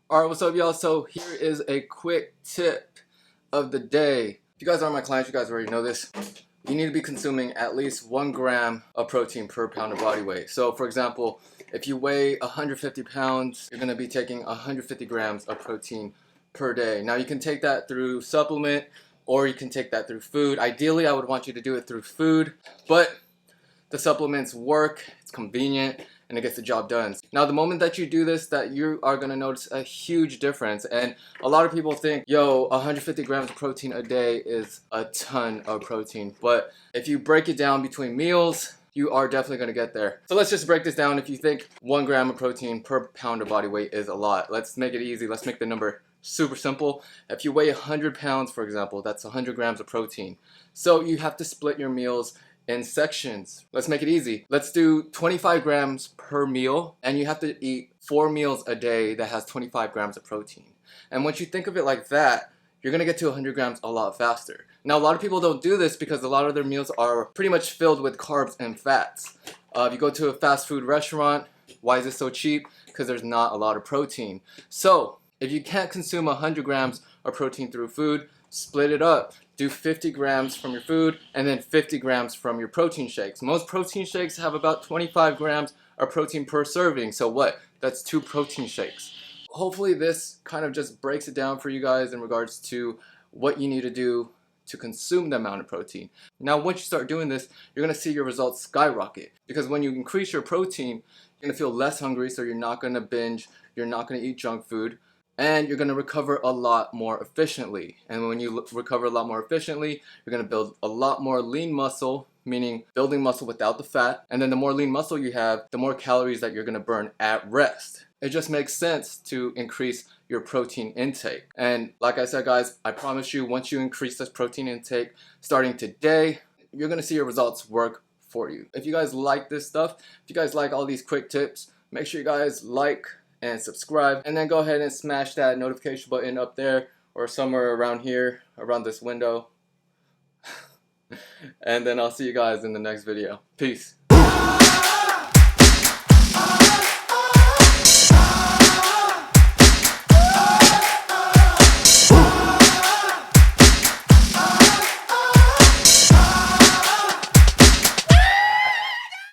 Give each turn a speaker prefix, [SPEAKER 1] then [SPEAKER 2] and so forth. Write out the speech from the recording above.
[SPEAKER 1] Alright, what's up y'all? So here is a quick tip of the day. If you guys are my clients, you guys already know this. You need to be consuming at least 1 gram of protein per pound of body weight. So for example, if you weigh 150 pounds, you're going to be taking 150 grams of protein per day. Now you can take that through supplement or you can take that through food. Ideally, I would want you to do it through food, but the supplements work, it's convenient, and it gets the job done. Now the moment that you do this, that you are going to notice a huge difference. And a lot of people think, yo, 150 grams of protein a day is a ton of protein. But if you break it down between meals, you are definitely going to get there. So let's just break this down. If you think 1 gram of protein per pound of body weight is a lot, let's make it easy. Let's make the number super simple. If you weigh 100 pounds, for example, that's 100 grams of protein. So you have to split your meals in sections. Let's make it easy. Let's do 25 grams per meal, and you have to eat 4 meals a day that has 25 grams of protein. And once you think of it like that, you're gonna get to 100 grams a lot faster. Now, a lot of people don't do this because a lot of their meals are pretty much filled with carbs and fats. If you go to a fast food restaurant, why is it so cheap? Because there's not a lot of protein. So, if you can't consume 100 grams of protein through food, split it up. Do 50 grams from your food and then 50 grams from your protein shakes. Most protein shakes have about 25 grams of protein per serving. So what? That's 2 protein shakes. Hopefully this kind of just breaks it down for you guys in regards to what you need to do to consume the amount of protein. Now once you start doing this, you're going to see your results skyrocket. Because when you increase your protein, you're going to feel less hungry, so you're not going to binge, you're not going to eat junk food, and you're going to recover a lot more efficiently. And when you recover a lot more efficiently, you're going to build a lot more lean muscle, meaning building muscle without the fat. And then the more lean muscle you have, the more calories that you're going to burn at rest. It just makes sense to increase your protein intake. And like I said, guys, I promise you, once you increase this protein intake starting today, you're going to see your results work for you. If you guys like this stuff, if you guys like all these quick tips, make sure you guys like and subscribe, and then go ahead and smash that notification button up there or somewhere around here, around this window. And then I'll see you guys in the next video. Peace.